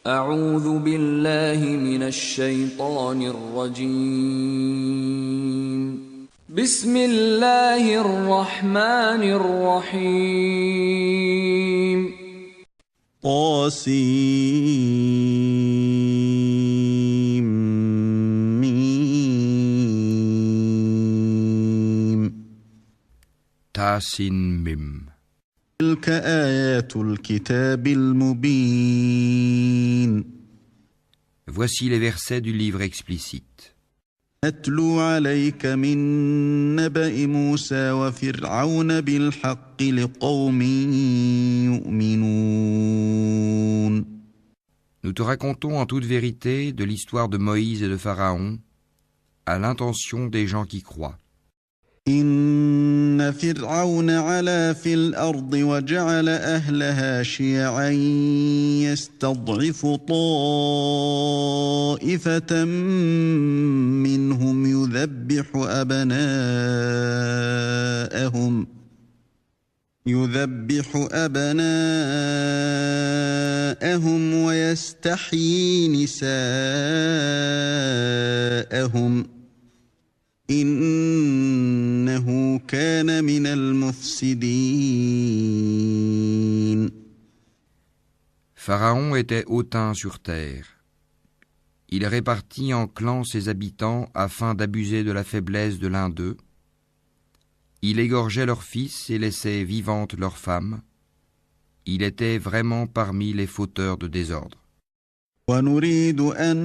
أعوذ بالله من الشيطان الرجيم بسم الله الرحمن الرحيم طاسيم Tasin Mim. تلك آيات الكتاب المبين Voici les versets du livre explicite. أتلو عليك من نبأ موسى وفرعون بالحق لقوم يؤمنون Nous te racontons en toute vérité de l'histoire de Moïse et de Pharaon à l'intention des gens qui croient. إن فرعون علا في الأرض وجعل أهلها شيعا يستضعف طائفة منهم يذبح أبناءهم ويستحيي نساءهم إنه كان من المفسدين. Pharaon était hautain sur terre. Il répartit en clans ses habitants afin d'abuser de la faiblesse de l'un d'eux. Il égorgeait leurs fils et laissait vivantes leurs femmes. Il était vraiment parmi les fauteurs de désordre. ونريد أن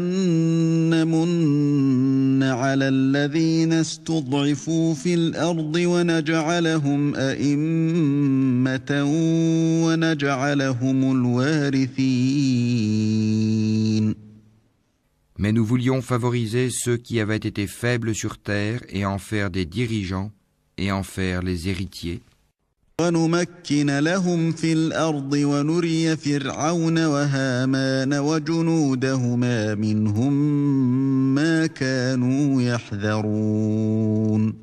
نمن على الذين استضعفوا في الأرض ونجعلهم أئمة ونجعلهم الوارثين. Mais nous voulions favoriser ceux qui avaient été faibles sur terre et en faire des dirigeants et en faire les héritiers. ونمكن لهم في الأرض ونري فرعون وهامان وجنودهما منهم ما كانوا يحذرون.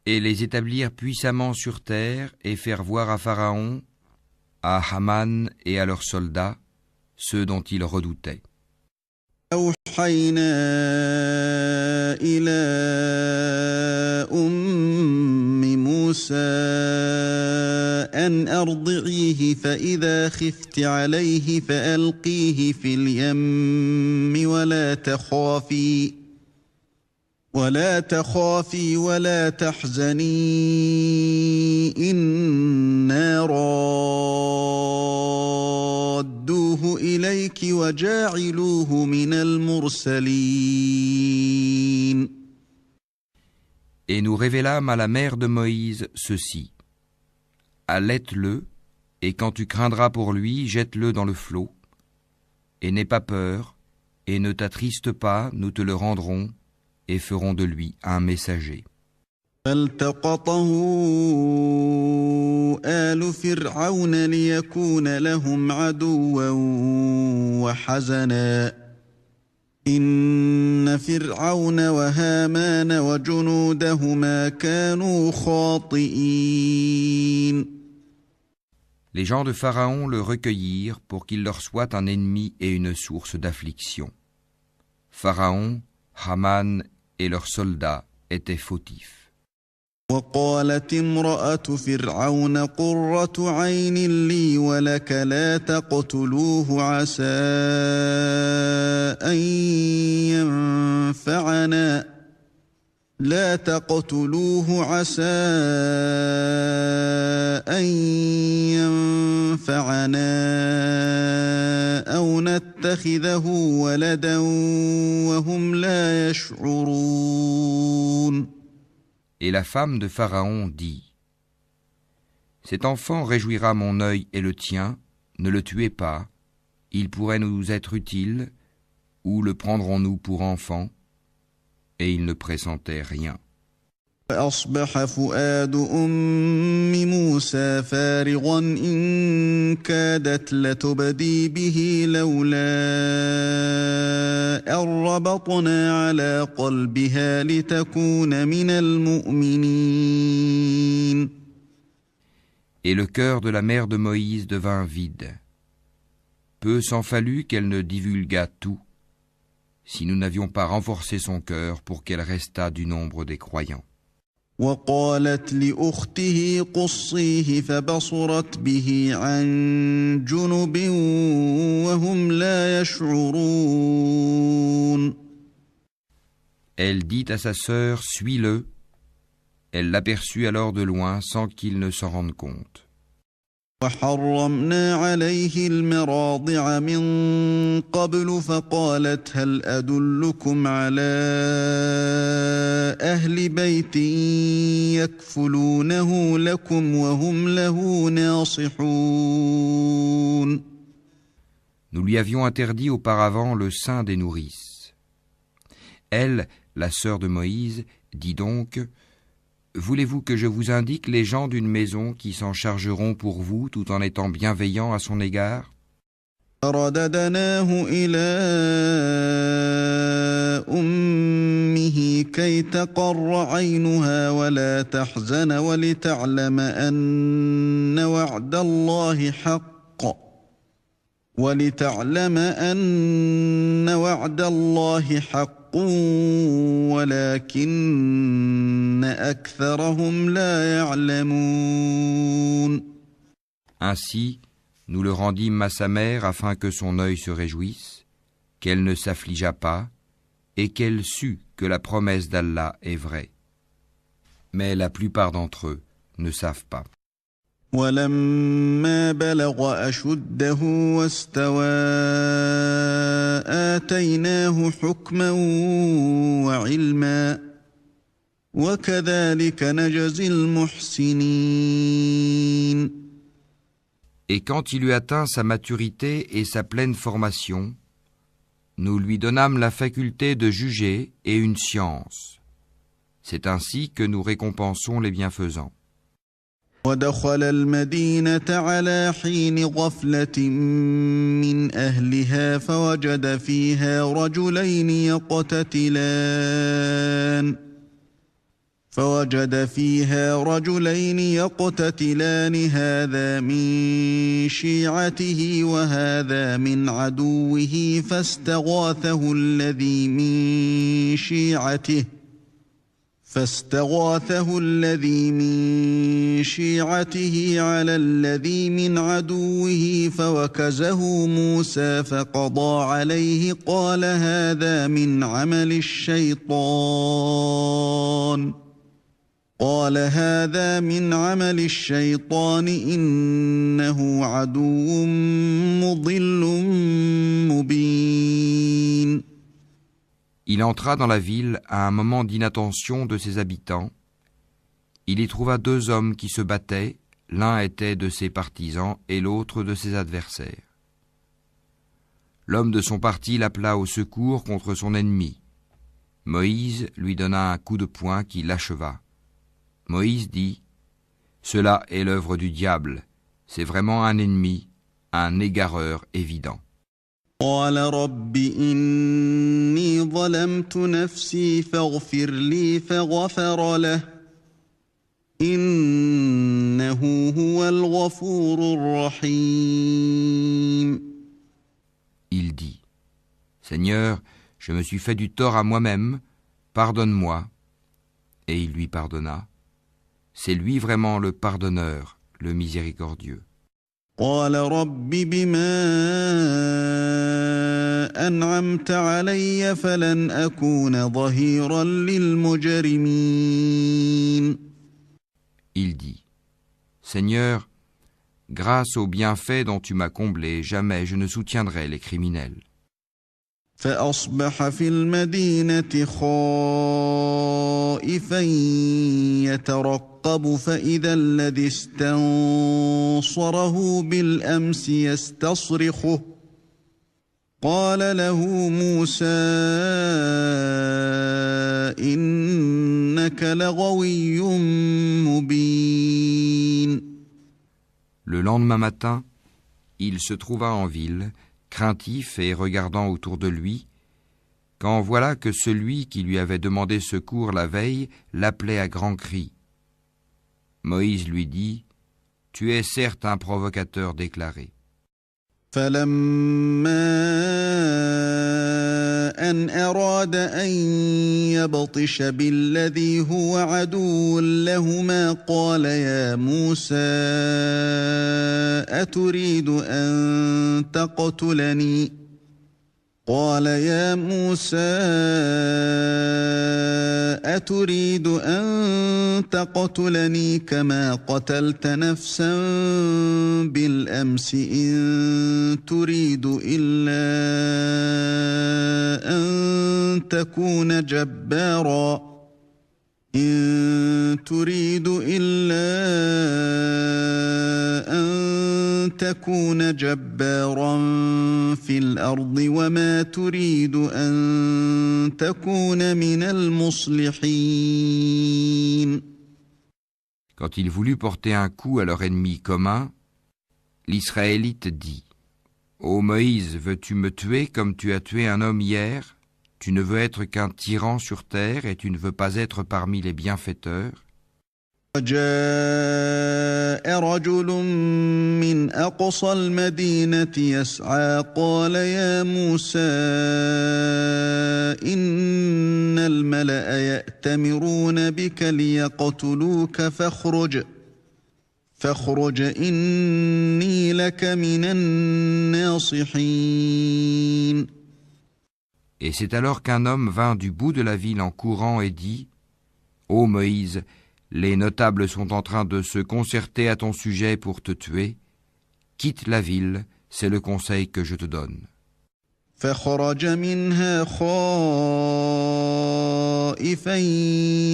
Et les établir puissamment sur terre et faire voir à Pharaon, à Haman et à leurs soldats, ceux dont ils redoutaient. أوحينا إلى موسى أن أرضعيه فإذا خفت عليه فألقيه في اليم ولا تخافي ولا تحزني إنا رادوه إليك وجاعلوه من المرسلين. Et nous révélâmes à la mère de Moïse ceci. Allaite-le, et quand tu craindras pour lui, jette-le dans le flot. Et n'aie pas peur, et ne t'attriste pas, nous te le rendrons, et ferons de lui un messager. فالتقطه آل فرعون ليكون لهم عدوا وحزنا إن فرعون وهامان وجنودهما كانوا خاطئين. Les gens de Pharaon le recueillirent pour qu'il leur soit un ennemi et une source d'affliction. Pharaon, Haman et leurs soldats étaient fautifs. وقالت امرأة فرعون قرة عين لي ولك لا تقتلوه عسى أن ينفعنا أو نتخذه ولدا وهم لا يشعرون. Et la femme de Pharaon dit : Cet enfant réjouira mon œil et le tien, ne le tuez pas, il pourrait nous être utile, ou le prendrons-nous pour enfant ? Et il ne pressentait rien. فأصبح فؤاد أم موسى فارغا إن كادت لتبدي به لولا أن ربطنا على قلبها لتكون من المؤمنين. Et le cœur de la mère de Moïse devint vide. Peu s'en fallut qu'elle ne divulguât tout, si nous n'avions pas renforcé son cœur pour qu'elle restât du nombre des croyants. وقالت لأخته قصيه فبصرت به عن جنب وهم لا يشعرون. Elle dit à sa sœur, suis-le. Elle l'aperçut alors de loin sans qu'il ne s'en rende compte. وحرمنا عليه المراضع من قبل فقالت هل أدلكم على أهل بيت يكفلونه لكم وهم له ناصحون. Nous lui avions interdit auparavant le sein des nourrices. Elle, la sœur de Moïse, dit donc, voulez-vous que je vous indique les gens d'une maison qui s'en chargeront pour vous tout en étant bienveillants à son égard? فرددناه إلى أمه كي تقر عينها ولا تحزن ولتعلم أن وعد الله حق ولكن أكثرهم لا يعلمون. Ainsi, nous le rendîmes à sa mère afin que son œil se réjouisse, qu'elle ne s'affligeât pas et qu'elle sût que la promesse d'Allah est vraie. Mais la plupart d'entre eux ne savent pas. ولما بلغ أشده واستوى آتيناه حكما وعلما وكذلك نجزي المحسنين. Et quand il eut atteint sa maturité et sa pleine formation, nous lui donnâmes la faculté de juger et une science. C'est ainsi que nous récompensons les bienfaisants. ودخل المدينة على حين غفلة من أهلها فوجد فيها رجلين يقتتلان هذا من شيعته وهذا من عدوه فاستغاثه الذي من شيعته على الذي من عدوه فوكزه موسى فقضى عليه قال هذا من عمل الشيطان إنه عدو مضل مبين. Il entra dans la ville à un moment d'inattention de ses habitants. Il y trouva deux hommes qui se battaient, l'un était de ses partisans et l'autre de ses adversaires. L'homme de son parti l'appela au secours contre son ennemi. Moïse lui donna un coup de poing qui l'acheva. Moïse dit, « Cela est l'œuvre du diable, c'est vraiment un ennemi, un égareur évident. » قال رب إني ظلمت نفسي فاغفر لي فغفر له إنه هو الغفور الرحيم. Il dit, Seigneur, je me suis fait du tort à moi-même, pardonne-moi. Et il lui pardonna. C'est lui vraiment le pardonneur, le miséricordieux. قال رب بما أنعمت علي فلن أكون ظهيرا للمجرمين. Il dit, Seigneur, grâce aux bienfaits dont tu m'as comblé, jamais je ne soutiendrai les criminels. فأصبح في المدينة خائفا يترقب فإذا الذي استنصره بالأمس يستصرخه قال له موسى إنك لغوي مبين. Le lendemain matin, il se trouva en ville, craintif et regardant autour de lui, quand voilà que celui qui lui avait demandé secours la veille l'appelait à grands cris. Moïse lui dit, « Tu es certes un provocateur déclaré. » فلما أن أراد أن يبطش بالذي هو عدو لهما قال يا موسى أتريد أن تقتلني كما قتلت نفسا بالأمس إن تريد إلا أن تكون جبارا في الأرض وما تريد أن تكون من المصلحين. Quand il voulut porter un coup à leur ennemi commun, l'Israélite dit : Ô Moïse, veux-tu me tuer comme tu as tué un homme hier ? Tu ne veux être qu'un tyran sur terre et tu ne veux pas être parmi les bienfaiteurs. وجاء رجل من أقصى المدينة يسعى قال يا موسى إن الملأ يأتمرون بك ليقتلوك فاخرج إني لك من الناصحين. Et c'est alors qu'un homme vint du bout de la ville en courant et dit : Ô Moïse, les notables sont en train de se concerter à ton sujet pour te tuer. Quitte la ville, c'est le conseil que je te donne. فخرج منها خائفا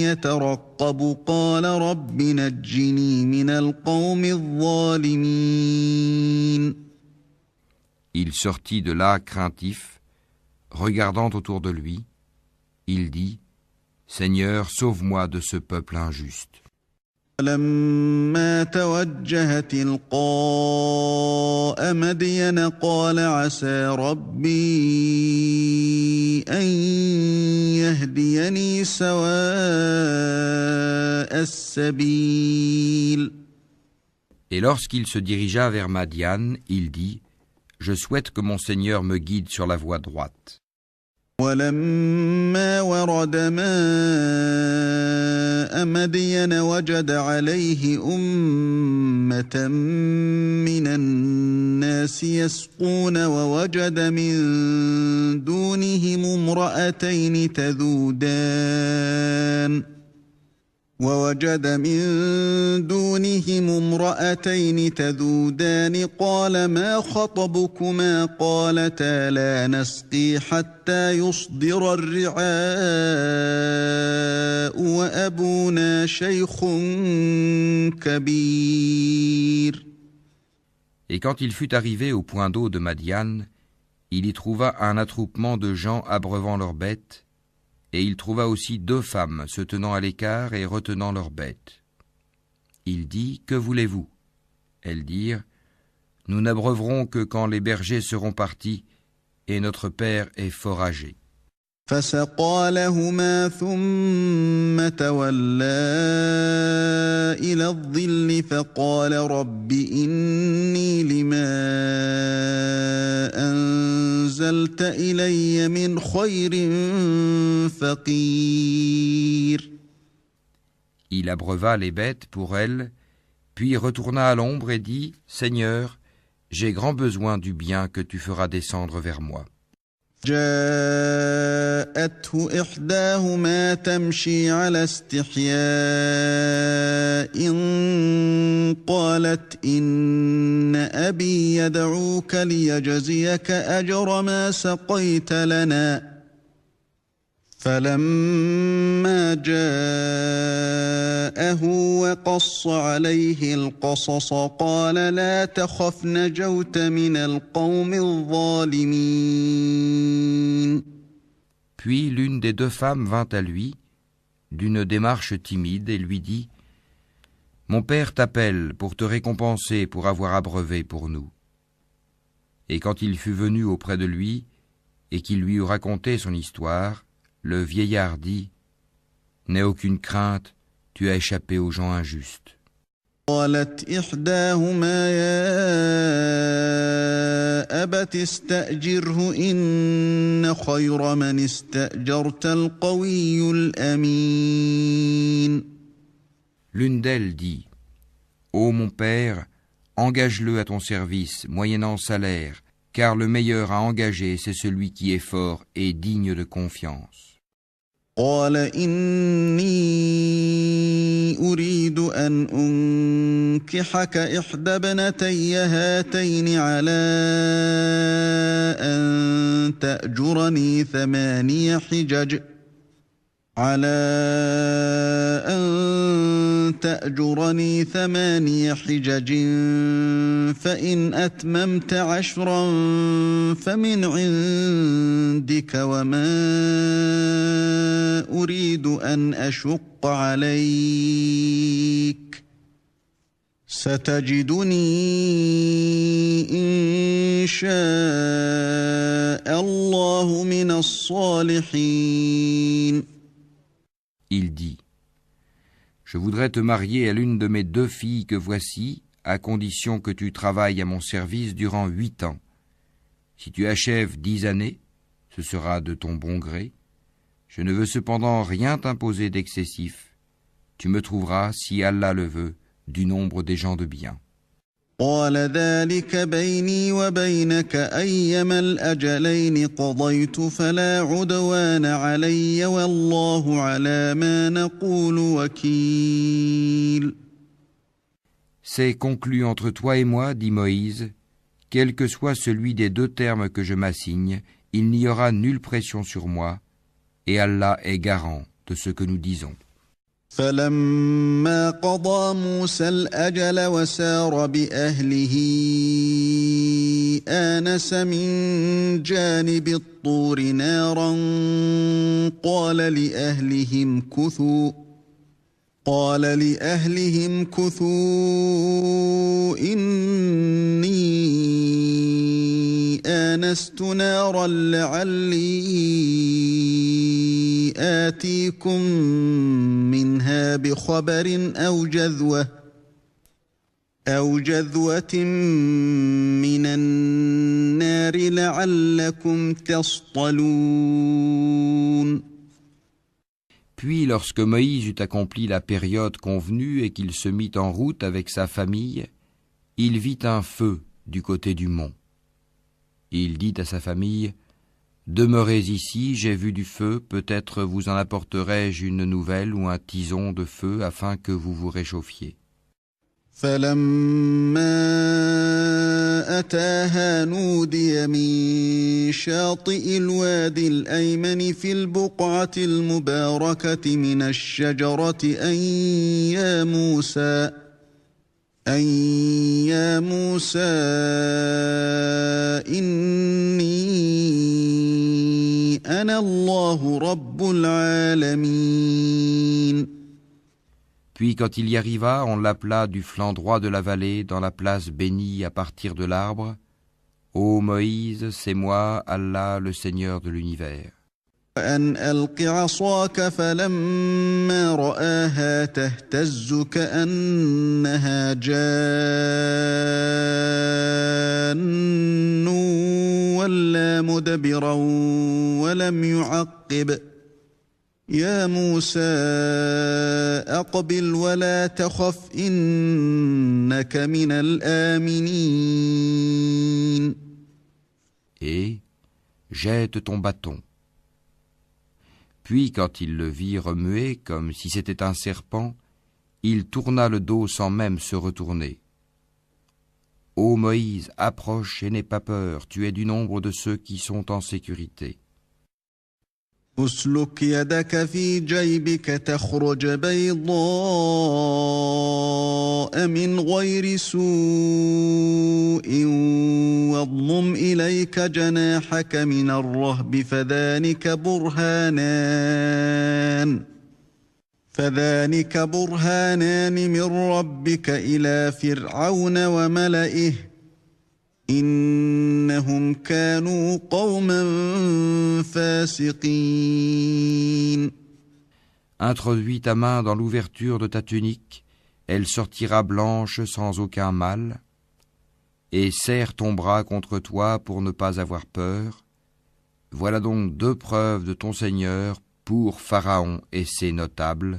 يترقب قال رب نجني من القوم الظالمين. Il sortit de là craintif, regardant autour de lui. Il dit : Seigneur, sauve-moi de ce peuple injuste. فلما توجه تلقاء مدين قال عسى ربي أن يهديني سواء السبيل. Et lorsqu'il se dirigea vers Madian, il dit : Je souhaite que mon Seigneur me guide sur la voie droite. ولما ورد ماء مدين وجد عليه أمة من الناس يسقون ووجد من دونهم امرأتين تذودان قال ما خطبكما قالتا لا نسقي حتى يصدر الرعاء وأبونا شيخ كبير. Et quand il fut arrivé au point d'eau de Madian, il y trouva un attroupement de gens abreuvant leurs bêtes, et il trouva aussi 2 femmes se tenant à l'écart et retenant leurs bêtes. Il dit : Que voulez-vous ? Elles dirent : Nous n'abreuverons que quand les bergers seront partis, et notre père est fort âgé. فسقى لهما ثم تولى إلى الظل فقال رب إني لما أنزلت إلي من خير فقير. Il abreuva les bêtes pour elles, puis retourna à l'ombre et dit : Seigneur, j'ai grand besoin du bien que tu feras descendre vers moi. جاءته إحداهما تمشي على استحياء قالت إن أبي يدعوك ليجزيك أجر ما سقيت لنا. فلما جاءه وقص عليه القصص قال لا تخف نجوت من القوم الظالمين. Puis l'une des 2 femmes vint à lui, d'une démarche timide, et lui dit : Mon père t'appelle pour te récompenser pour avoir abreuvé pour nous. Et quand il fut venu auprès de lui, et qu'il lui eut raconté son histoire, le vieillard dit : N'aie aucune crainte, tu as échappé aux gens injustes. قالت إحداهما يا أبت استأجره إن خير من استأجرت القوي الأمين. L'une d'elles dit, Ô mon père, engage-le à ton service, moyennant salaire, car le meilleur à engager, c'est celui qui est fort et digne de confiance. قال إني أريد أن أنكحك إحدى ابنتي هاتين على أن تأجرني 8 حجج فإن أتممت 10 فمن عندك وما أريد أن أشق عليك ستجدني إن شاء الله من الصالحين. Il dit, je voudrais te marier à l'une de mes 2 filles que voici, à condition que tu travailles à mon service durant 8 ans. Si tu achèves 10 années, ce sera de ton bon gré. Je ne veux cependant rien t'imposer d'excessif. Tu me trouveras, si Allah le veut, du nombre des gens de bien. قال ذلك بيني وبينك أيما الأجلين قضيت فلا عدوان علي والله على ما نقول وكيل. C'est conclu entre toi et moi, dit Moïse, quel que soit celui des 2 termes que je m'assigne, il n'y aura nulle pression sur moi, et Allah est garant de ce que nous disons. فلما قضى موسى الأجل وسار بأهله آنس من جانب الطور نارا قال لأهلهم كثوا إني آنست نارا لعلي آتيكم منها بخبر أو جذوة من النار لعلكم تصطلون. Puis lorsque Moïse eut accompli la période convenue et qu'il se mit en route avec sa famille, il vit un feu du côté du mont. Il dit à sa famille, « Demeurez ici, j'ai vu du feu, peut-être vous en apporterai-je une nouvelle ou un tison de feu afin que vous vous réchauffiez. » فلما أتاها نودي من شاطئ الوادي الأيمن في البقعة المباركة من الشجرة أن يا موسى إني أنا الله رب العالمين. Puis quand il y arriva, on l'appela du flanc droit de la vallée, dans la place bénie à partir de l'arbre. Ô Moïse, c'est moi, Allah, le Seigneur de l'univers. وأن ألق عصاك فلما رآها تهتز كأنها جان ولا مدبرا ولم يعقب يا موسى أقبل ولا تخف إنك من الآمنين. Et jette ton bâton. Puis quand il le vit remuer comme si c'était un serpent, il tourna le dos sans même se retourner. Ô Moïse, approche et n'aie pas peur, tu es du nombre de ceux qui sont en sécurité. أسلك يدك في جيبك تخرج بيضاء من غير سوء واضمم إليك جناحك من الرهب فذلك برهانان من ربك إلى فرعون وملئه إنهم كانوا قوما فاسقين. Introduis ta main dans l'ouverture de ta tunique, elle sortira blanche sans aucun mal, et serre ton bras contre toi pour ne pas avoir peur. Voilà donc 2 preuves de ton Seigneur pour Pharaon et ses notables.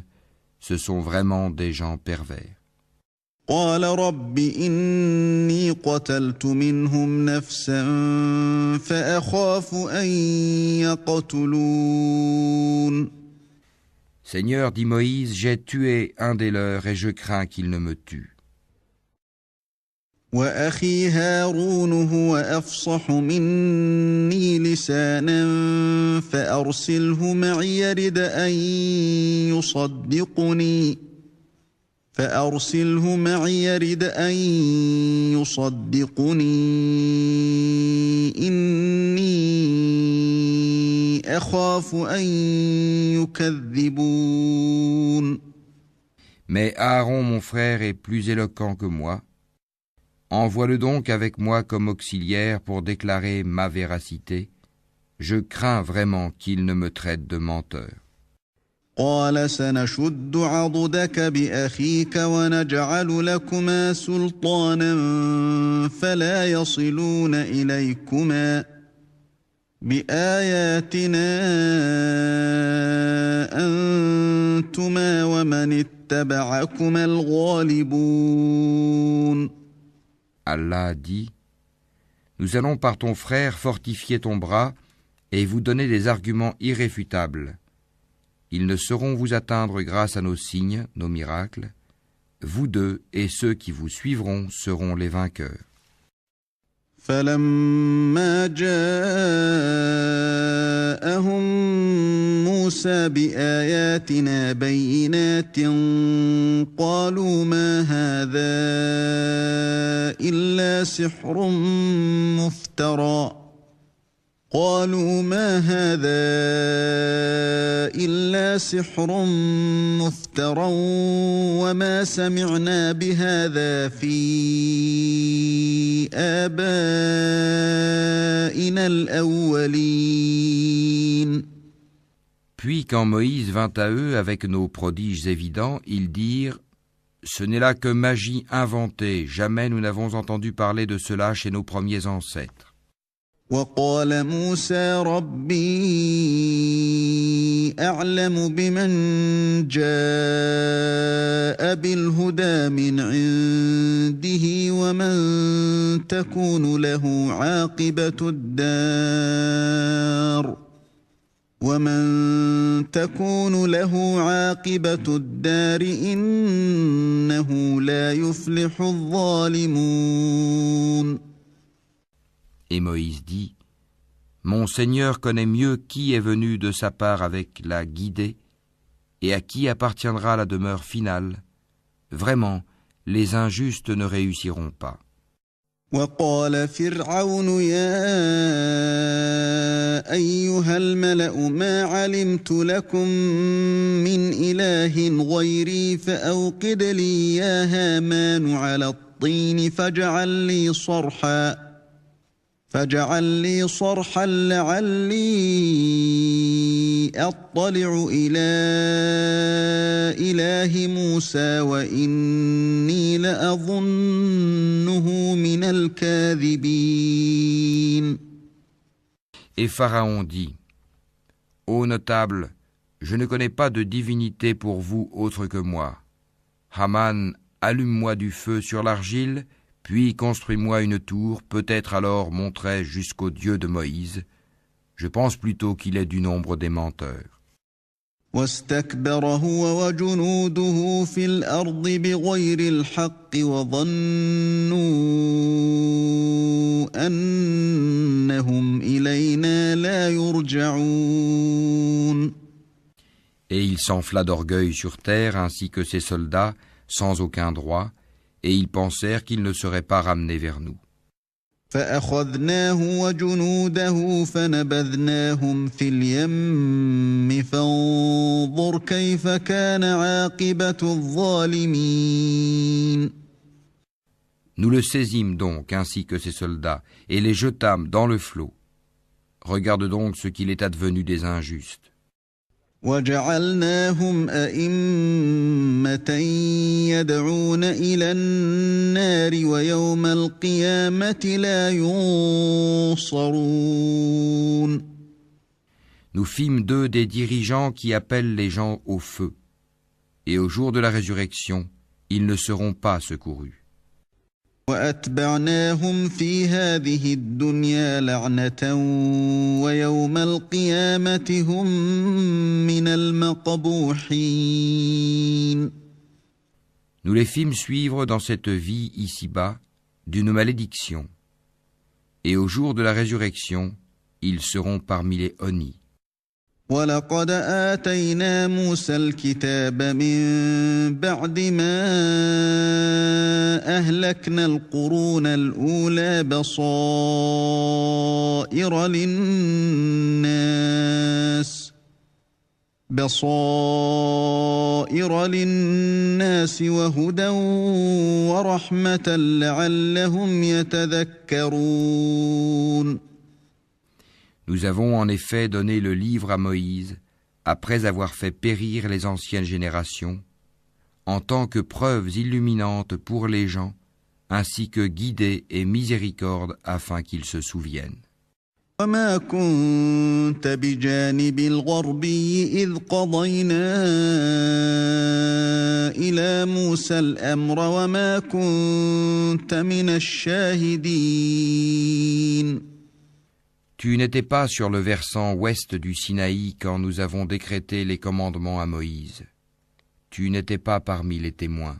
Ce sont vraiment des gens pervers. قال رب إني قتلت منهم نفسا فأخاف أن يقتلون. Seigneur, dit Moïse, j'ai tué un des leurs et je crains qu'il ne me tue. وأخي هارون هو أفصح مني لسانا فأرسله معي يرد أن يصدقني إني أخاف أن يكذبون. Mais Aaron, mon frère, est plus éloquent que moi. Envoie-le donc avec moi comme auxiliaire pour déclarer ma véracité. Je crains vraiment qu'il ne me traite de menteur. قال سنشد عضدك بأخيك ونجعل لكما سلطانا فلا يصلون إليكما بآياتنا أنتما ومن اتبعكما الغالبون. Allah dit, nous allons par ton frère fortifier ton bras et vous donner des arguments irréfutables. Ils ne sauront vous atteindre grâce à nos signes, nos miracles. Vous deux et ceux qui vous suivront seront les vainqueurs. فلما جاءهم موسى بآياتنا بينات قالوا ما هذا إلا سحر مفترى وما سمعنا بهذا في آبائنا الأولين. Puis quand Moïse vint à eux avec nos prodiges évidents, ils dirent, ce n'est là que magie inventée, jamais nous n'avons entendu parler de cela chez nos premiers ancêtres. وقال موسى ربي أعلم بمن جاء بالهدى من عنده ومن تكون له عاقبة الدار إنه لا يفلح الظالمون. Et Moïse dit, mon Seigneur connaît mieux qui est venu de sa part avec la guidée et à qui appartiendra la demeure finale. Vraiment, les injustes ne réussiront pas. وقال فرعون يا أيها الملأ ما علمت لكم من إله غيري فأوقد لي يا هامان على الطين فاجعل لي صرحا لعلي أطلع إلى إله موسى وإني لأظنه من الكاذبين. Et Pharaon dit, ô notable, je ne connais pas de divinité pour vous autre que moi. Haman, allume-moi du feu sur l'argile, puis construis-moi une tour, peut-être alors monterai-je jusqu'au Dieu de Moïse. Je pense plutôt qu'il est du nombre des menteurs. واستكبر هو وجنوده في الأرض بغير الحق وظنوا أنهم إلينا لا يرجعون. Et il s'enfla d'orgueil sur terre ainsi que ses soldats, sans aucun droit, et ils pensèrent qu'ils ne seraient pas ramenés vers nous. فأخذناه وجنوده فنبذناهم في اليم فانظر كيف كان عاقبة الظالمين. Nous le saisîmes donc ainsi que ses soldats et les jetâmes dans le flot. Regarde donc ce qu'il est advenu des injustes. وجعلناهم أئمة يدعون إلى النار ويوم القيامة لا ينصرون. Nous fîmes d'eux des dirigeants qui appellent les gens au feu. Et au jour de la résurrection, ils ne seront pas secourus. وأتبعناهم في هذه الدنيا لعنة ويوم القيامة هم من المقبوحين. Nous les fîmes suivre dans cette vie ici-bas d'une malédiction. Et au jour de la résurrection, ils seront parmi les honnis. ولقد آتينا موسى الكتاب من بعد ما أهلكنا القرون الأولى بصائر للناس وهدى ورحمة لعلهم يتذكرون. Nous avons en effet donné le livre à Moïse, après avoir fait périr les anciennes générations, en tant que preuves illuminantes pour les gens, ainsi que guidée et miséricorde afin qu'ils se souviennent. وما كنت بجانب الغربي إذ قضينا إلى موسى الأمر وما كنت من الشاهدين. Tu n'étais pas sur le versant ouest du Sinaï quand nous avons décrété les commandements à Moïse. Tu n'étais pas parmi les témoins.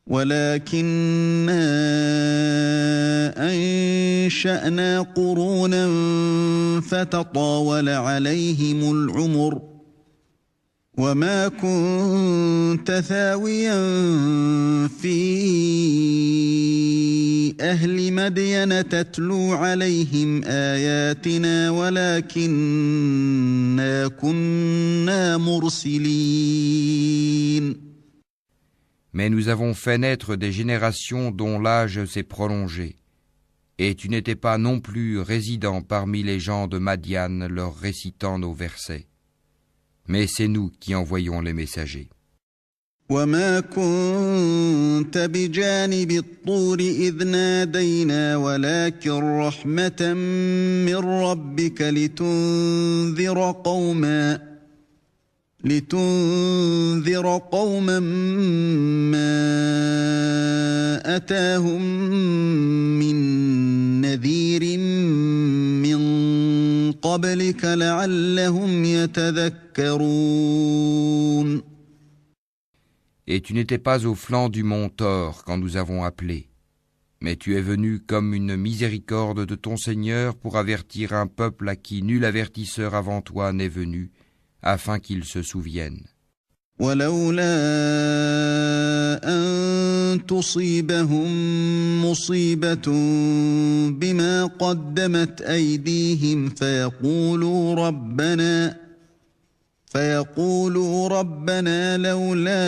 ولكننا أنشأنا قرونا فتطاول عليهم العمر وما كنت ثاويا في أهل مدين تتلو عليهم آياتنا ولكننا كنا مرسلين. Mais nous avons fait naître des générations dont l'âge s'est prolongé, et tu n'étais pas non plus résident parmi les gens de Madian leur récitant nos versets. Mais c'est nous qui envoyons les messagers. وما كنت بجانب الطور إذ نادينا ولكن رحمة من ربك لتنذر قوما ما أتاهم من نذير من قبلك لعلهم يتذكرون. Et tu n'étais pas au flanc du mont Thor quand nous avons appelé, mais tu es venu comme une miséricorde de ton Seigneur pour avertir un peuple à qui nul avertisseur avant toi n'est venu, afin qu'ils se souviennent. ولولا أن تصيبهم مصيبة بما قدمت أيديهم فيقولوا ربنا لولا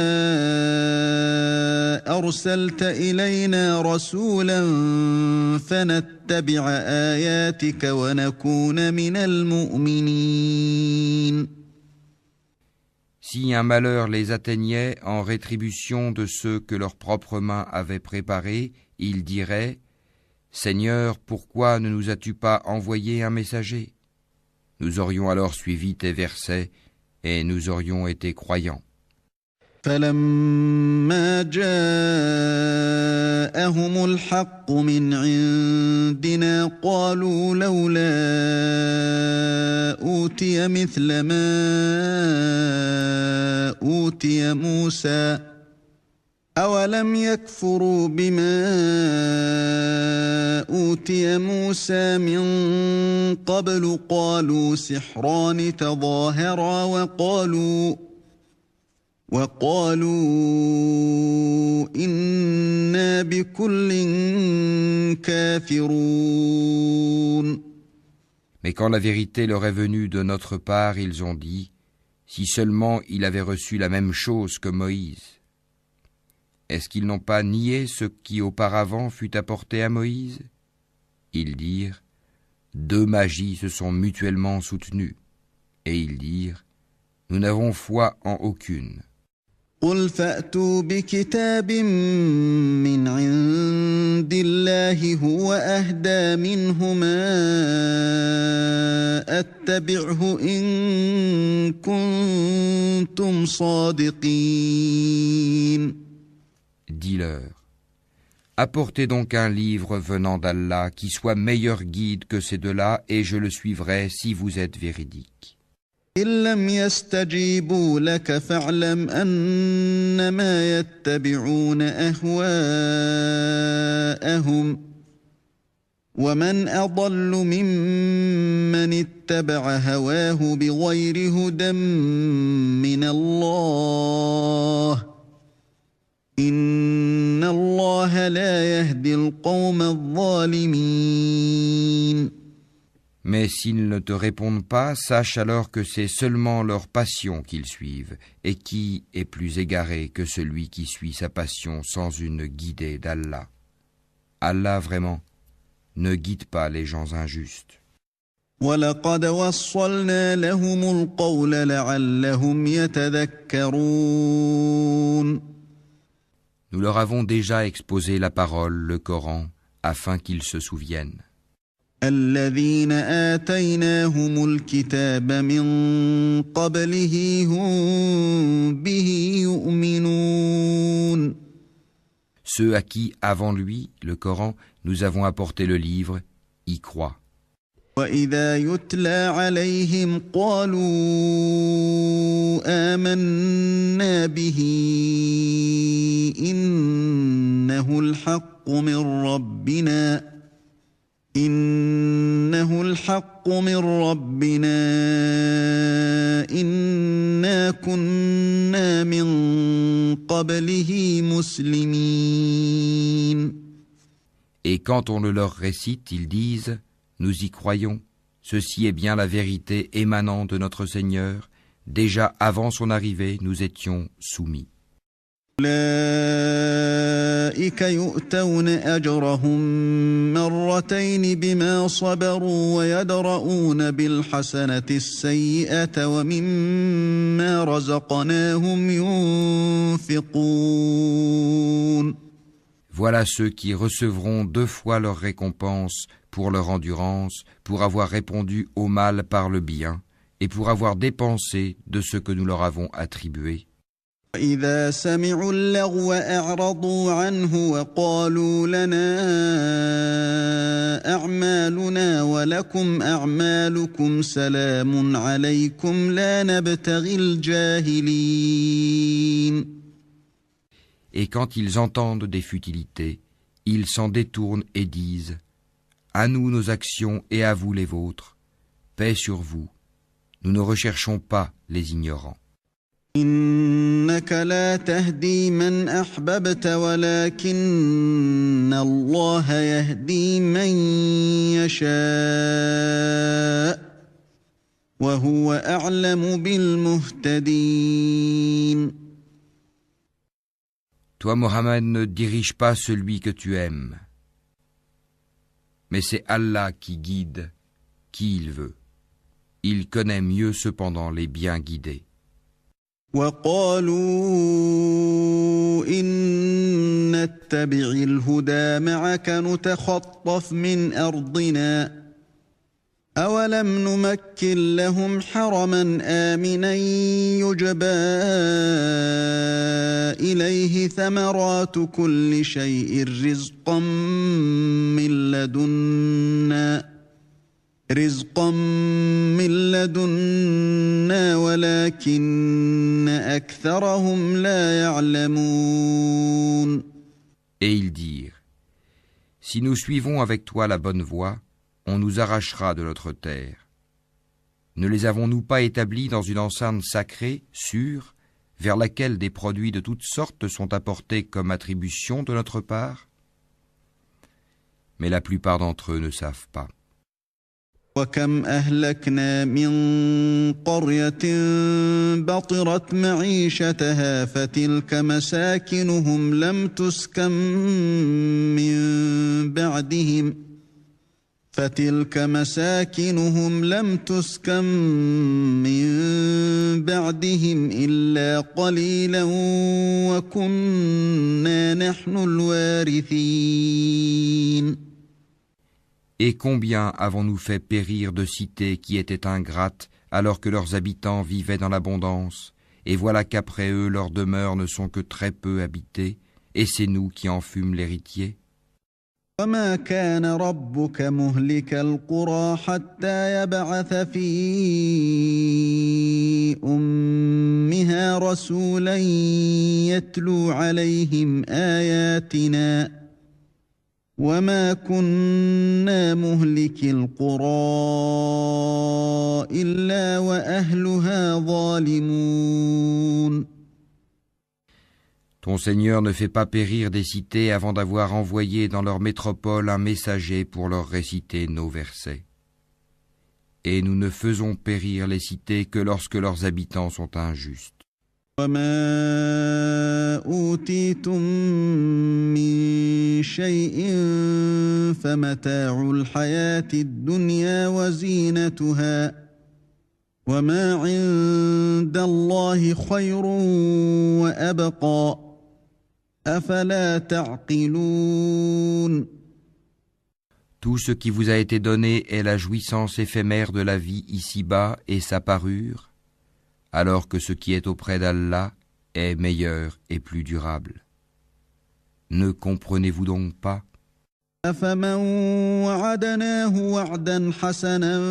أرسلت إلينا رسولا فنتبع آياتك ونكون من المؤمنين. Si un malheur les atteignait en rétribution de ceux que leurs propres mains avaient préparés, ils diraient « Seigneur, pourquoi ne nous as-tu pas envoyé un messager ?» Nous aurions alors suivi tes versets et nous aurions été croyants. فلما جاءهم الحق من عندنا قالوا لولا أوتي مثل ما أوتي موسى أولم يكفروا بما أوتي موسى من قبل قالوا سحران تظاهرا وقالوا إنا بكل كافرون. Mais quand la vérité leur est venue de notre part, ils ont dit « Si seulement il avait reçu la même chose que Moïse. » Est-ce qu'ils n'ont pas nié ce qui auparavant fut apporté à Moïse ? Ils dirent « Deux magies se sont mutuellement soutenues. » Et ils dirent Nous n'avons foi en aucune. قل فأتوا بكتاب من عند الله هو أهدى منهما أتبعه إن كنتم صادقين. Dis-leur, apportez donc un livre venant d'Allah qui soit meilleur guide que ces deux-là, et je le suivrai si vous êtes véridiques. إن لم يستجيبوا لك فاعلم أنما يتبعون أهواءهم ومن أضل ممن اتبع هواه بغير هدى من الله إن الله لا يهدي القوم الظالمين. Mais s'ils ne te répondent pas, sache alors que c'est seulement leur passion qu'ils suivent, et qui est plus égaré que celui qui suit sa passion sans une guidée d'Allah. Allah vraiment ne guide pas les gens injustes. وَلَقَدْ وَصَّلْنَا لَهُمُ الْقَوْلَ لَعَلَّهُمْ يَتَذَكَّرُونَ. Nous leur avons déjà exposé la parole, le Coran, afin qu'ils se souviennent. الذين آتيناهم الكتاب من قبله هم به يؤمنون. Ceux à qui, avant lui, le Coran, nous avons apporté le livre, y croient. وإذا يتلى عليهم قالوا آمنا به إنه الحق من ربنا إنا كنا من قبله مسلمين. Et quand on le leur récite, ils disent « Nous y croyons, ceci est bien la vérité émanant de notre Seigneur, déjà avant son arrivée, nous étions soumis. » أولئك يؤتون أجرهم مرتين بما صبروا ويدرؤون بالحسنة السيئة ومما رزقناهم ينفقون. Voilà ceux qui recevront 2 fois leur récompense pour leur endurance, pour avoir répondu au mal par le bien, et pour avoir dépensé de ce que nous leur avons attribué. وإذا سمعوا اللغو أعرضوا عنه وقالوا لنا أعمالنا ولكم أعمالكم سلام عليكم لا نبتغي الجاهلين. Et quand ils entendent des futilités, ils s'en détournent et disent « À nous nos actions et à vous les vôtres, paix sur vous, nous ne recherchons pas les ignorants. » إنك لا تهدي من أحببت ولكن الله يهدي من يشاء وهو أعلم بالمهتدين. Toi, Mohammed, ne dirige pas celui que tu aimes, mais c'est Allah qui guide qui il veut. Il connaît mieux cependant les bien guidés. وقالوا إن نتبع الهدى معك نتخطف من أرضنا أولم نمكن لهم حرما آمنا يجبى إليه ثمرات كل شيء رزقا من لدنا ولكن أكثرهم لا يعلمون. Et ils dirent, si nous suivons avec toi la bonne voie, on nous arrachera de notre terre. Ne les avons-nous pas établis dans une enceinte sacrée, sûre, vers laquelle des produits de toutes sortes sont apportés comme attribution de notre part? Mais la plupart d'entre eux ne savent pas. وكم أهلكنا من قرية بطرت معيشتها فتلك مساكنهم لم تسكن من بعدهم فتلك مساكنهم لم تسكن من بعدهم إلا قليلا وكنا نحن الوارثين. Et combien avons-nous fait périr de cités qui étaient ingrates alors que leurs habitants vivaient dans l'abondance, et voilà qu'après eux leurs demeures ne sont que très peu habitées, et c'est nous qui en fûmes l'héritier. وما كان ربك مهلك القرى حتى يبعث في أمها رسولا يتلو عليهم آياتنا وما كنا مهلك القرى إلا وأهلها ظالمون. Ton Seigneur ne fait pas périr des cités avant d'avoir envoyé dans leur métropole un messager pour leur réciter nos versets. Et nous ne faisons périr les cités que lorsque leurs habitants sont injustes. وما أوتيتم من شيء فمتاع الحياة الدنيا وزينتها وما عند الله خير وأبقى أفلا تعقلون. Tout ce qui vous a été donné est la jouissance éphémère de la vie ici-bas et sa parure, alors que ce qui est auprès d'Allah est meilleur et plus durable. Ne comprenez-vous donc pas? أفمن وعدناه وعدا حسنا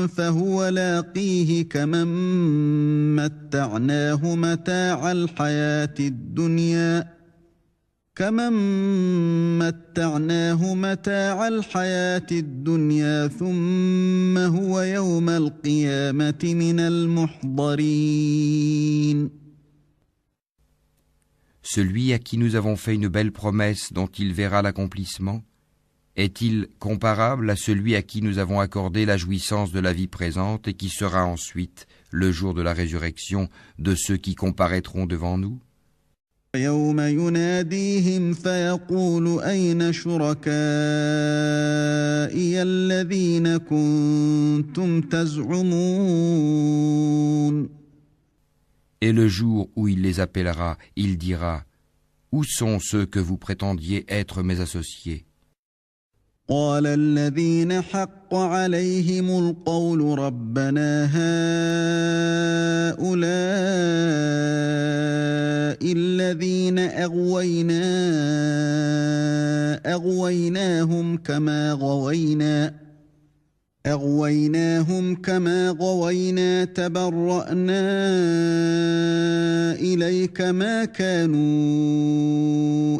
فهو لاقيه كمن متعناه متاع الحياة الدنيا ثم هو يوم القيامة من المحضرين. Celui à qui nous avons fait une belle promesse dont il verra l'accomplissement, est-il comparable à celui à qui nous avons accordé la jouissance de la vie présente et qui sera ensuite, le jour de la résurrection, de ceux qui comparaîtront devant nous? يوم يناديهم فيقول أين شركائي الذين كنتم تزعمون. Et le jour où il les appellera, il dira: Où sont ceux que vous prétendiez être mes associés? قال الذين حق عليهم القول ربنا هؤلاء الذين أغويناهم كما غوينا تبرأنا إليك ما كانوا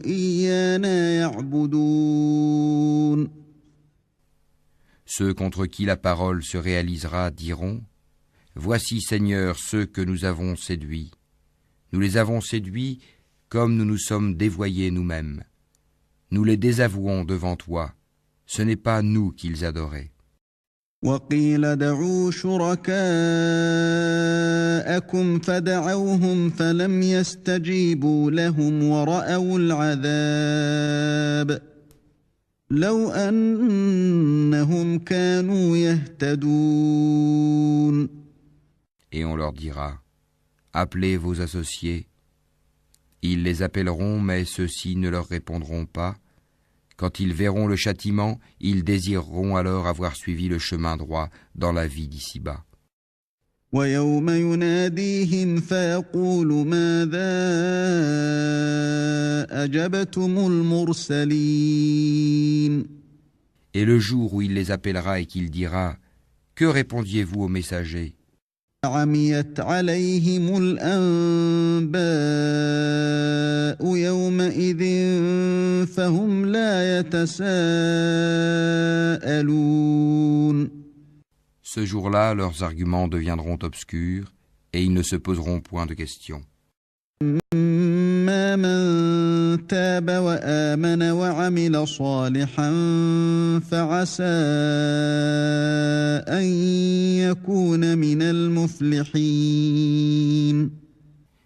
إيانا يعبدون. Ceux contre qui la parole se réalisera diront: Voici, Seigneur, ceux que nous avons séduits. Nous les avons séduits comme nous nous sommes dévoyés nous-mêmes. Nous les désavouons devant toi. Ce n'est pas nous qu'ils adoraient. وقيل دعوا شركاءكم فدعوهم فلم يستجيبوا لهم ورأوا العذاب لو أنهم كانوا يهتدون. Et on leur dira: Appelez vos associés. Ils les appelleront, mais ceux-ci ne leur répondront pas. Quand ils verront le châtiment, ils désireront alors avoir suivi le chemin droit dans la vie d'ici-bas. ويوم يناديهم فيقول ماذا أجبتم المرسلين. Et le jour où il les appellera et qu'il dira: Que répondiez-vous aux messagers? عميت عليهم الأنباء يومئذ فهم لا يتساءلون. Ce jour-là, leurs arguments deviendront obscurs et ils ne se poseront point de questions. أما من تاب وآمن وعمل صالحا فعسى أن يكون من المفلحين.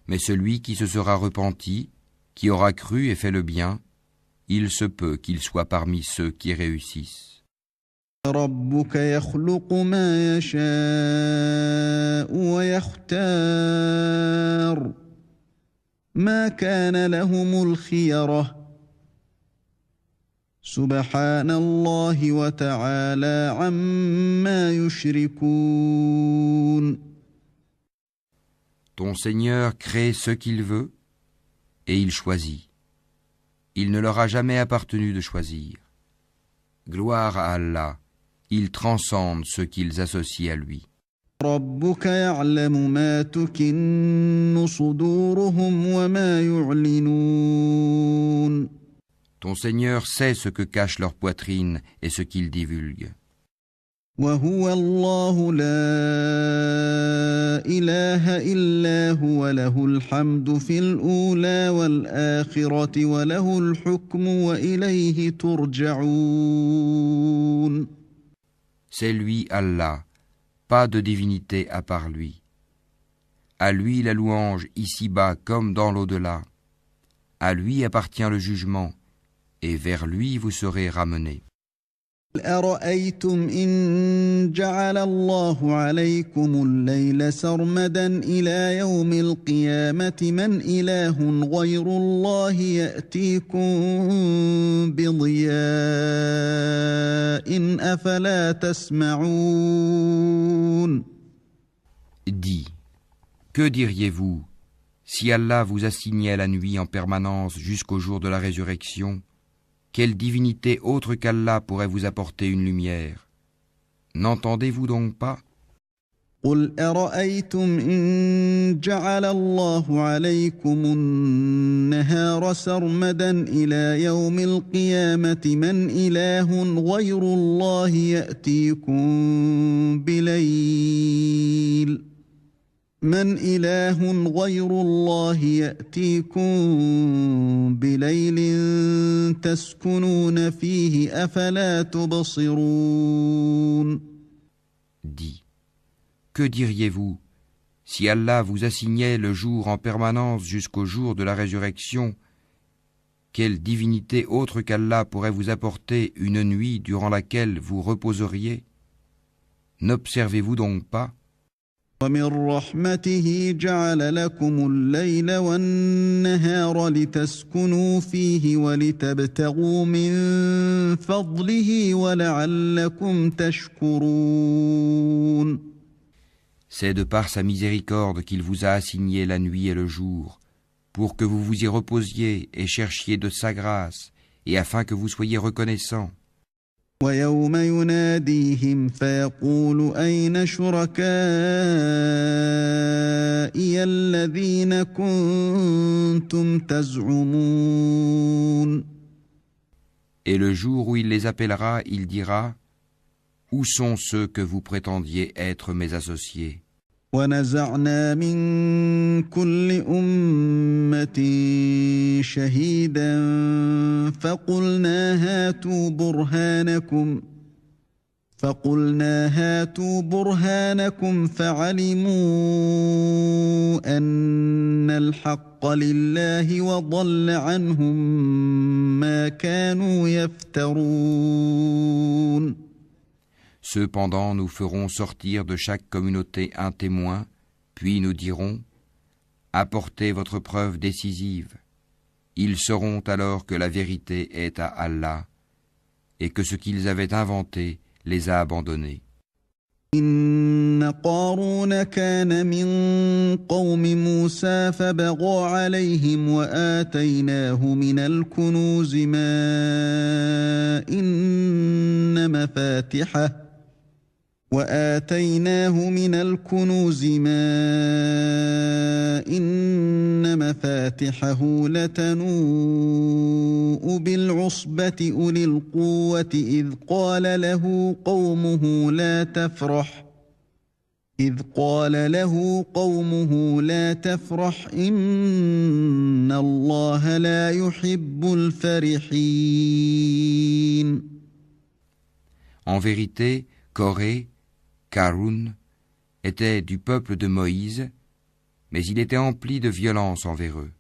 Mais celui qui se sera repenti, qui aura cru et fait le bien, il se peut qu'il soit parmi ceux qui réussissent. ربك يخلق ما يشاء ويختار ما كان لهم الخيرة سبحان الله وتعالى عما يشركون. Ton Seigneur crée ce qu'il veut et il choisit. Il ne leur a jamais appartenu de choisir. Gloire à Allah, il transcende ce qu'ils associent à lui. ربك يعلم ما تكن صدورهم وما يعلنون. Ton Seigneur sait ce que cache leur poitrine et ce qu'ils divulguent. وهو الله لا إله إلا هو له الحمد في الأولى والآخرة وله الحكم وإليه ترجعون. C'est lui, Allah, pas de divinité à part lui. À lui la louange ici-bas comme dans l'au-delà. À lui appartient le jugement, et vers lui vous serez ramenés. أرأيتم إن جعل الله عليكم الليل سرمدا إلى يوم القيامة من إله غير الله يأتيكم بضياء أفلا تسمعون. Dis, que diriez-vous si Allah vous assignait la nuit en permanence jusqu'au jour de la résurrection? Quelle divinité autre qu'Allah pourrait vous apporter une lumière? N'entendez-vous donc pas? قل أرأيتم إن جعل الله عليكم النهار سرمدا إلى يوم القيامة من إله غير الله يأتيكم بليل من إله غير الله يأتيكم بليل تسكنون فيه أفلا تبصرون. Dis, que diriez-vous si Allah vous assignait le jour en permanence jusqu'au jour de la résurrection? Quelle divinité autre qu'Allah pourrait vous apporter une nuit durant laquelle vous reposeriez? N'observez-vous donc pas? ومن رحمته جعل لكم الليل والنهار لتسكنوا فيه ولتبتغوا من فضله ولعلكم تشكرون. C'est de par sa miséricorde qu'il vous a assigné la nuit et le jour, pour que vous vous y reposiez et cherchiez de sa grâce, et afin que vous soyez reconnaissants. ويوم يناديهم فيقول أين شركائي الذين كنتم تزعمون. Et le jour où il les appellera, il dira: Où sont ceux que vous prétendiez être mes associés? ونزعنا من كل أمة شهيدا فقلنا هاتوا برهانكم فعلموا أن الحق لله وضل عنهم ما كانوا يفترون. Cependant, nous ferons sortir de chaque communauté un témoin, puis nous dirons: Apportez votre preuve décisive. Ils sauront alors que la vérité est à Allah, et que ce qu'ils avaient inventé les a abandonnés. إن قارون كان من قوم موسى فبغى عليهم وآتيناه من الكنوز ما إن مفاتحه لتنوء بالعصبة أولي القوة إذ قال له قومه لا تفرح إن الله لا يحب الفرحين. En vérité, Coré, Karun, était du peuple de Moïse, mais il était empli de violence envers eux.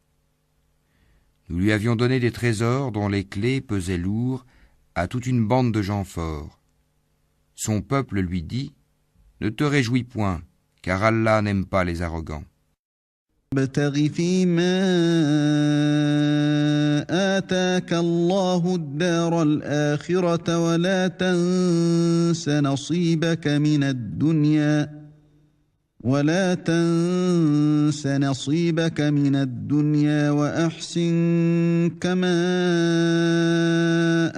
Nous lui avions donné des trésors dont les clés pesaient lourd à toute une bande de gens forts. Son peuple lui dit, ne te réjouis point, car Allah n'aime pas les arrogants. ابتغ فيما آتاك الله الدار الآخرة ولا تنس نصيبك من الدنيا وأحسن كما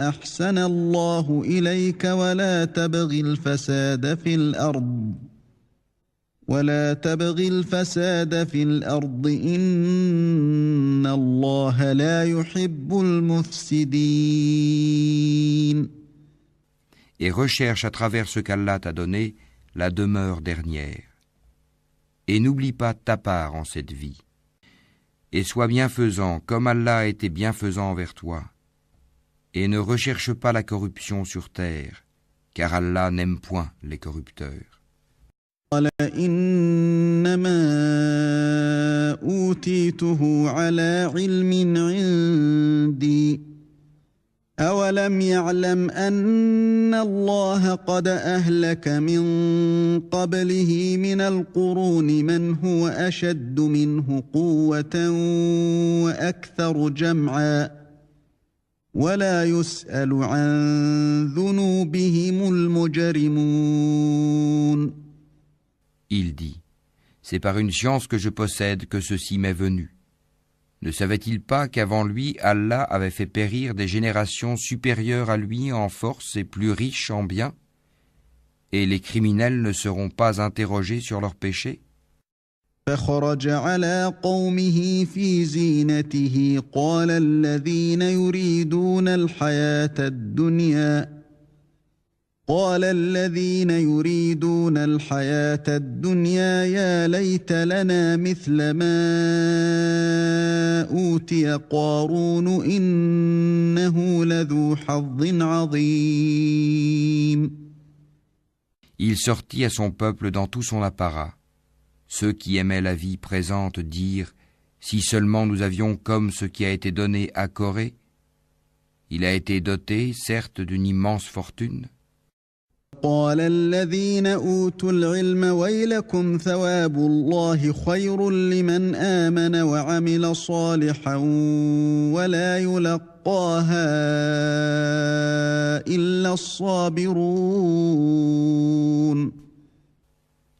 أحسن الله إليك ولا تبغ الفساد في الأرض إن الله لا يحب المفسدين. Et recherche à travers ce qu'Allah t'a donné la demeure dernière. Et n'oublie pas ta part en cette vie. Et sois bienfaisant comme Allah a été bienfaisant envers toi. Et ne recherche pas la corruption sur terre, car Allah n'aime point les corrupteurs. قال إنما أوتيته على علم عندي أولم يعلم أن الله قد أهلك من قبله من القرون من هو أشد منه قوة وأكثر جمعا ولا يسأل عن ذنوبهم المجرمون. Il dit, c'est par une science que je possède que ceci m'est venu. Ne savait-il pas qu'avant lui, Allah avait fait périr des générations supérieures à lui en force et plus riches en biens? Et les criminels ne seront pas interrogés sur leurs péchés? فخرج على قومه في زينته قال الذين يريدون الحياة الدنيا يا ليت لنا مثل ما أوتي قارون إنه لذو حظ عظيم. Il sortit à son peuple dans tout son apparat. Ceux qui aimaient la vie présente dirent, si seulement nous avions comme ce qui a été donné à Corée. Il a été doté, certes, d'une immense fortune. قال الذين أوتوا العلم ويلكم ثواب الله خير لمن آمن وعمل صالحا ولا يلقاها إلا الصابرون.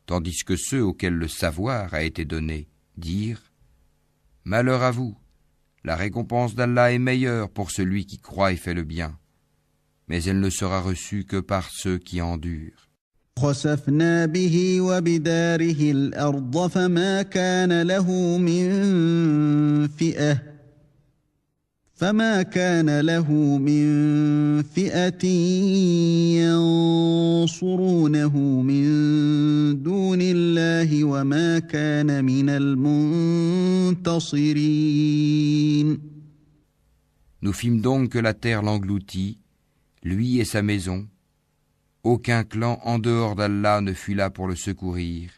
Tandis que ceux auxquels le savoir a été donné dirent, malheur à vous, la récompense d'Allah est meilleure pour celui qui croit et fait le bien. Mais elle ne sera reçue que par ceux qui endurent. خسفنا به وبداره الأرض فما كان له من فئة ينصرونه من دون الله وما كان من المنتصرين. Nous fîmes donc que la terre l'engloutit, lui et sa maison. Aucun clan en dehors d'Allah ne fut là pour le secourir,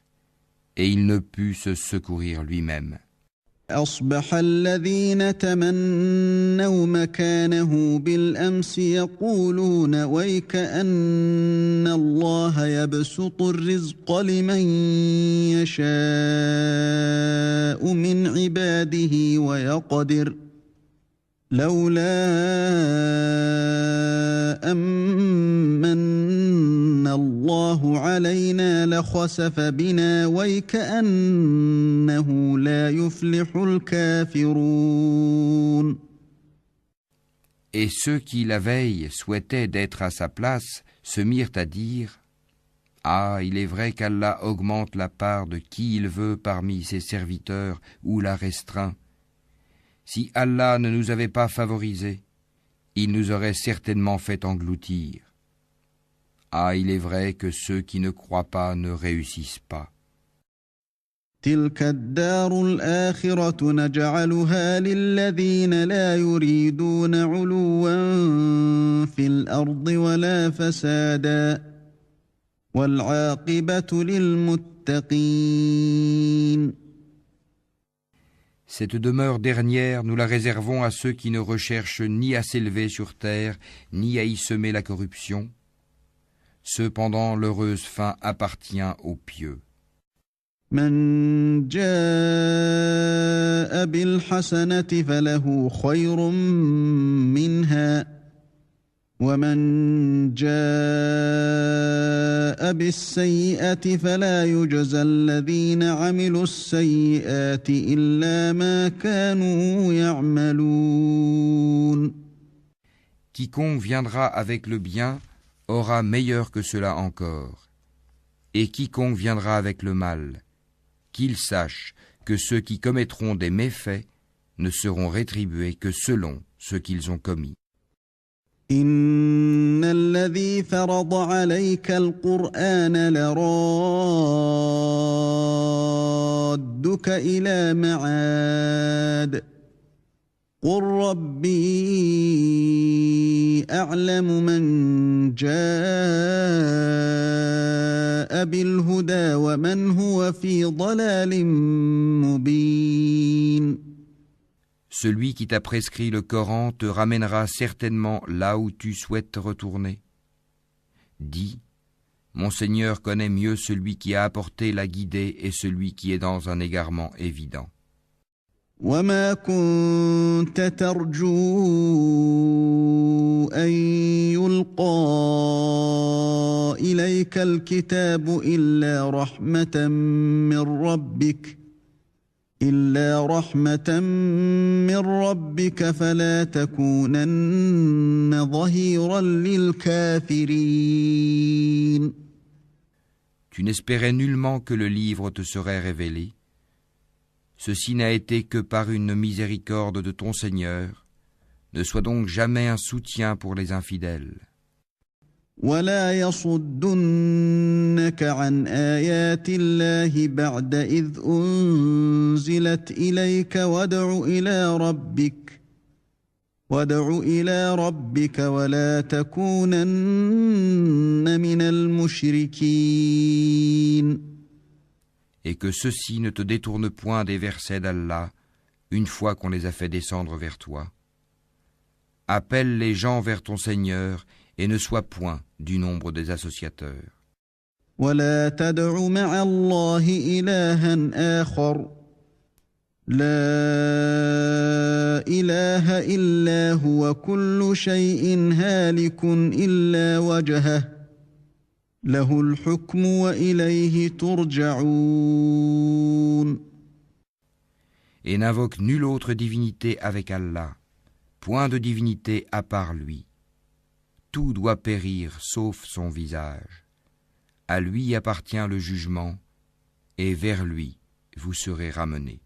et il ne put se secourir lui-même. أصبح الذين تمنوا مكانه بالأمس يقولون ويك أن الله يبسط الرزق لمن يشاء من عباده ويقدر لولا أمن الله علينا لخسف بنا ويكأنه لا يفلح الكافرون. Et ceux qui, la veille, souhaitaient d'être à sa place, se mirent à dire, « Ah, il est vrai qu'Allah augmente la part de qui il veut parmi ses serviteurs ou la restreint. Si Allah ne nous avait pas favorisés, il nous aurait certainement fait engloutir. Ah, il est vrai que ceux qui ne croient pas ne réussissent pas. » تلك الدار الآخرة نجعلها للذين لا يريدون علوا في الأرض ولا فسادا والعاقبة للمتقين. Cette demeure dernière, nous la réservons à ceux qui ne recherchent ni à s'élever sur terre, ni à y semer la corruption. Cependant, l'heureuse fin appartient aux pieux. من جاء بالحسنة فله خير منها ومن جاء بالسيئة فلا يجزى الذين عملوا السيئات إلا ما كانوا يعملون. Quiconque viendra avec le bien aura meilleur que cela encore. Et quiconque viendra avec le mal, qu'il sache que ceux qui commettront des méfaits ne seront rétribués que selon ce qu'ils ont commis. إن الذي فرض عليك القرآن لرادك إلى معاد قل ربي أعلم من جاء بالهدى ومن هو في ضلال مبين. Celui qui t'a prescrit le Coran te ramènera certainement là où tu souhaites retourner. Dis, mon Seigneur connaît mieux celui qui a apporté la guidée et celui qui est dans un égarement évident. وما كنت ترجو أن يلقى إليك الكتاب إلا رحمة من ربك فلا تكونن ظهيرا للكافرين. Tu n'espérais nullement que le livre te serait révélé. Ceci n'a été que par une miséricorde de ton Seigneur. Ne sois donc jamais un soutien pour les infidèles. ولا يصدنك عن آيات الله بعد إذ أنزلت إليك وادع إلى ربك ولا تكونن من المشركين. Et que ceux-ci ne te détournent point des versets d'Allah une fois qu'on les a fait descendre vers toi. Appelle les gens vers ton Seigneur et ne sois point du nombre des associateurs. ولا تدع مع الله إلها آخر لا إله إلا هو كل شيء هالك إلا وجهه له الحكم وإليه ترجعون. Et n'invoque nulle autre divinité avec Allah, point de divinité à part lui. Tout doit périr sauf son visage. À lui appartient le jugement, et vers lui vous serez ramenés.